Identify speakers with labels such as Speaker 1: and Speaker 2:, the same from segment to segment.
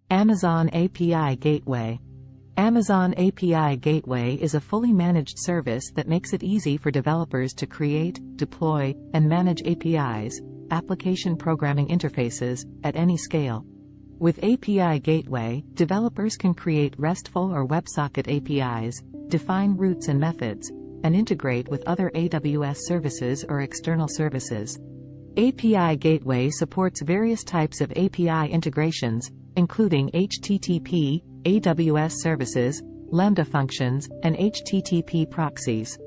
Speaker 1: Amazon API Gateway. Amazon API Gateway is a fully managed service that makes it easy for developers to create, deploy, and manage APIs, application programming interfaces, at any scale. With API Gateway, developers can create RESTful or WebSocket APIs, define routes and methods, and integrate with other AWS services or external services. API Gateway supports various types of API integrations, including HTTP, AWS services, Lambda functions, and HTTP proxies.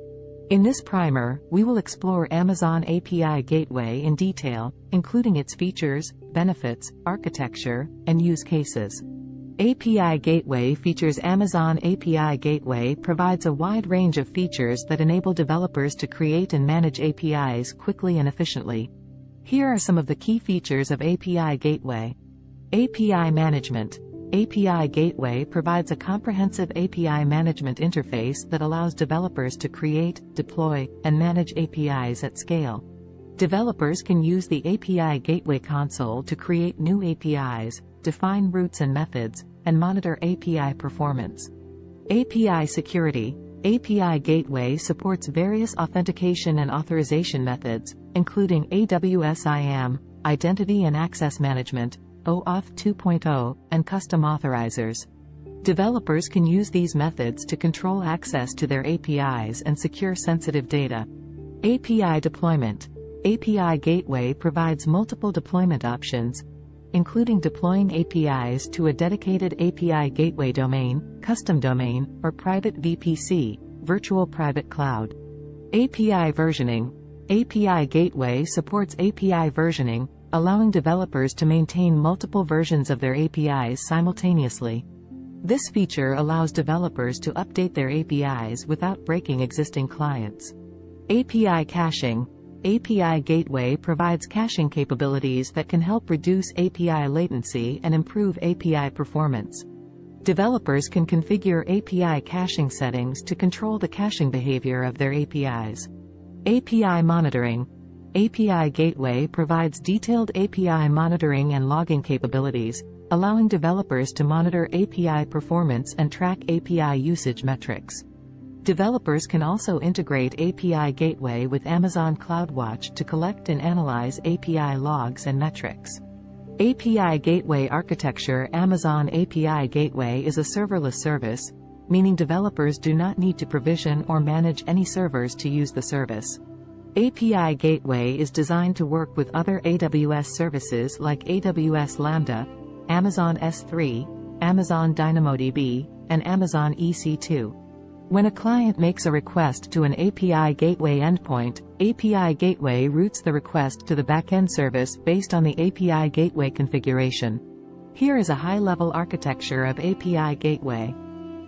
Speaker 1: In this primer, we will explore Amazon API Gateway in detail, including its features, benefits, architecture, and use cases. API Gateway features. Amazon API Gateway provides a wide range of features that enable developers to create and manage APIs quickly and efficiently. Here are some of the key features of API Gateway. API Management. API Gateway provides a comprehensive API management interface that allows developers to create, deploy, and manage APIs at scale. Developers can use the API Gateway console to create new APIs, define routes and methods, and monitor API performance. API Security. API Gateway supports various authentication and authorization methods, including AWS IAM, Identity and Access Management, OAuth 2.0, and custom authorizers. Developers can use these methods to control access to their APIs and secure sensitive data. API Deployment. API Gateway provides multiple deployment options, including deploying APIs to a dedicated API Gateway domain, custom domain, or private VPC, virtual private cloud. API Versioning. API Gateway supports API versioning, allowing developers to maintain multiple versions of their APIs simultaneously. This feature allows developers to update their APIs without breaking existing clients. API Caching. API Gateway provides caching capabilities that can help reduce API latency and improve API performance. Developers can configure API caching settings to control the caching behavior of their APIs. API Monitoring. API Gateway provides detailed API monitoring and logging capabilities, allowing developers to monitor API performance and track API usage metrics. Developers can also integrate API Gateway with Amazon CloudWatch to collect and analyze API logs and metrics. API Gateway Architecture. Amazon API Gateway is a serverless service, meaning developers do not need to provision or manage any servers to use the service. API Gateway is designed to work with other AWS services like AWS Lambda, Amazon S3, Amazon DynamoDB, and Amazon EC2. When a client makes a request to an API Gateway endpoint, API Gateway routes the request to the backend service based on the API Gateway configuration. Here is a high-level architecture of API Gateway.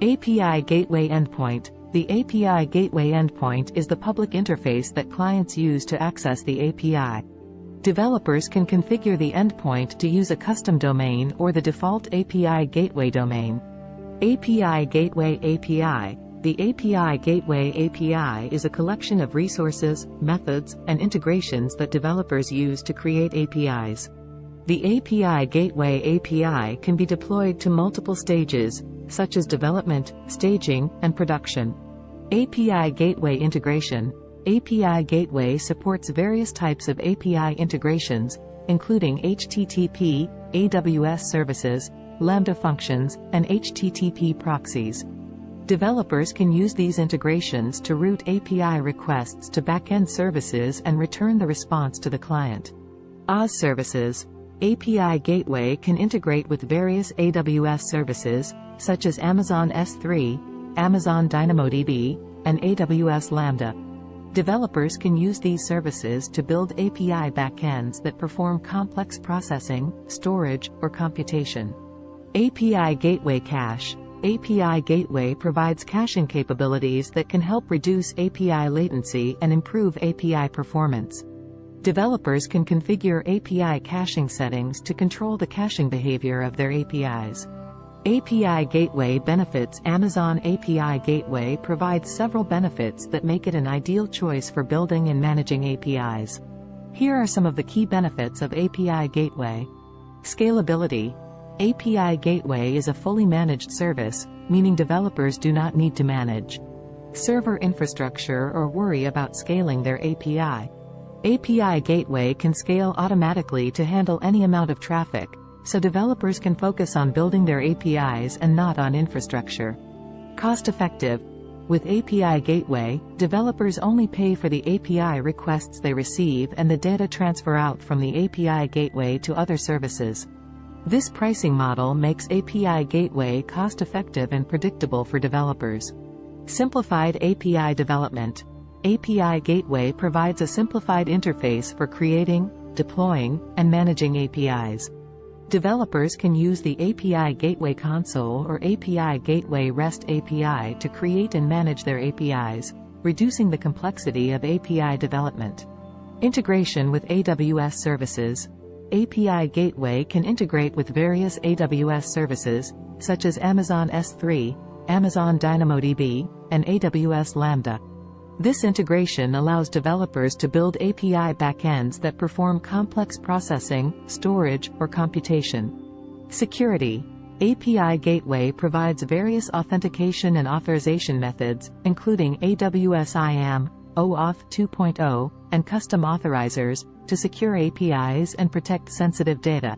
Speaker 1: API Gateway Endpoint. The API Gateway endpoint is the public interface that clients use to access the API. Developers can configure the endpoint to use a custom domain or the default API Gateway domain. API Gateway API. The API Gateway API is a collection of resources, methods, and integrations that developers use to create APIs. The API Gateway API can be deployed to multiple stages, such as development, staging, and production. API Gateway Integration. API Gateway supports various types of API integrations, including HTTP, AWS services, Lambda functions, and HTTP proxies. Developers can use these integrations to route API requests to backend services and return the response to the client. AWS services. API Gateway can integrate with various AWS services, such as Amazon S3, Amazon DynamoDB, and AWS Lambda. Developers can use these services to build API backends that perform complex processing, storage, or computation. API Gateway Cache. API Gateway provides caching capabilities that can help reduce API latency and improve API performance. Developers can configure API caching settings to control the caching behavior of their APIs. API Gateway Benefits. Amazon API Gateway provides several benefits that make it an ideal choice for building and managing APIs. Here are some of the key benefits of API Gateway. Scalability. API Gateway is a fully managed service, meaning developers do not need to manage server infrastructure or worry about scaling their API. API Gateway can scale automatically to handle any amount of traffic, so developers can focus on building their APIs and not on infrastructure. Cost-effective. With API Gateway, developers only pay for the API requests they receive and the data transfer out from the API Gateway to other services. This pricing model makes API Gateway cost-effective and predictable for developers. Simplified API development. API Gateway provides a simplified interface for creating, deploying, and managing APIs. Developers can use the API Gateway Console or API Gateway REST API to create and manage their APIs, reducing the complexity of API development. Integration with AWS services. API Gateway can integrate with various AWS services, such as Amazon S3, Amazon DynamoDB, and AWS Lambda. This integration allows developers to build API backends that perform complex processing, storage, or computation. Security. API Gateway provides various authentication and authorization methods, including AWS IAM, OAuth 2.0, and custom authorizers, to secure APIs and protect sensitive data.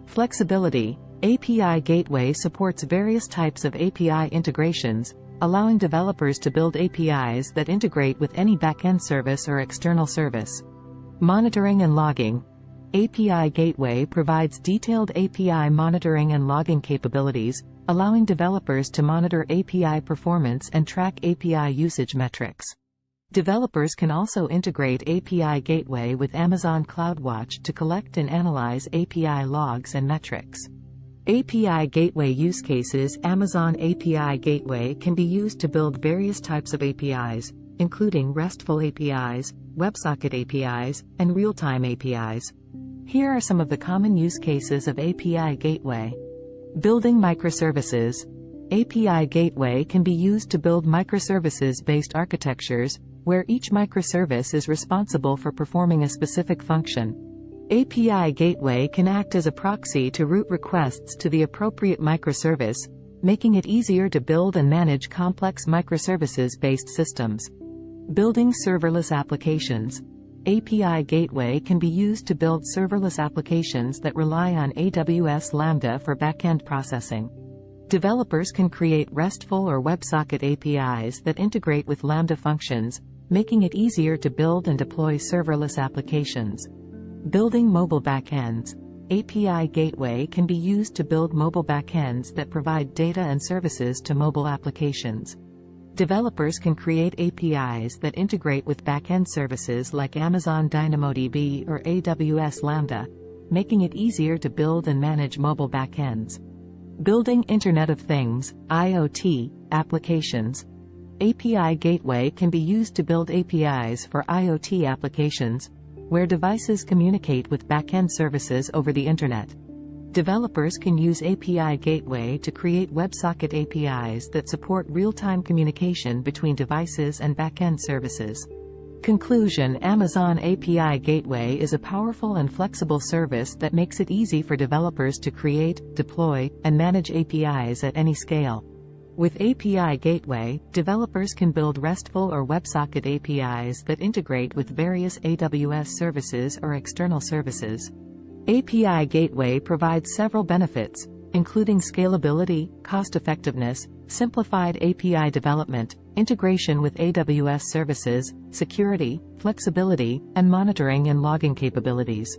Speaker 1: Flexibility. API Gateway supports various types of API integrations, allowing developers to build APIs that integrate with any backend service or external service. Monitoring and logging. API Gateway provides detailed API monitoring and logging capabilities, allowing developers to monitor API performance and track API usage metrics. Developers can also integrate API Gateway with Amazon CloudWatch to collect and analyze API logs and metrics. API Gateway use cases. Amazon API Gateway can be used to build various types of APIs, including RESTful APIs, WebSocket APIs, and real-time APIs. Here are some of the common use cases of API Gateway. Building microservices. API Gateway can be used to build microservices-based architectures, where each microservice is responsible for performing a specific function. API Gateway can act as a proxy to route requests to the appropriate microservice, making it easier to build and manage complex microservices-based systems. Building serverless applications. API Gateway can be used to build serverless applications that rely on AWS Lambda for backend processing. Developers can create RESTful or WebSocket APIs that integrate with Lambda functions, making it easier to build and deploy serverless applications. Building mobile backends. API Gateway can be used to build mobile backends that provide data and services to mobile applications. Developers can create APIs that integrate with backend services like Amazon DynamoDB or AWS Lambda, making it easier to build and manage mobile backends. Building Internet of Things, IoT, applications. API Gateway can be used to build APIs for IoT applications, where devices communicate with backend services over the Internet. Developers can use API Gateway to create WebSocket APIs that support real-time communication between devices and backend services. Conclusion. Amazon API Gateway is a powerful and flexible service that makes it easy for developers to create, deploy, and manage APIs at any scale. With API Gateway, developers can build RESTful or WebSocket APIs that integrate with various AWS services or external services. API Gateway provides several benefits, including scalability, cost-effectiveness, simplified API development, integration with AWS services, security, flexibility, and monitoring and logging capabilities.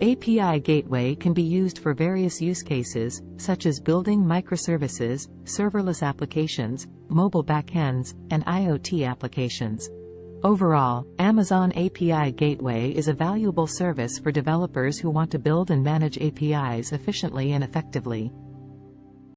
Speaker 1: API Gateway can be used for various use cases, such as building microservices, serverless applications, mobile backends, and IoT applications. Overall, Amazon API Gateway is a valuable service for developers who want to build and manage APIs efficiently and effectively.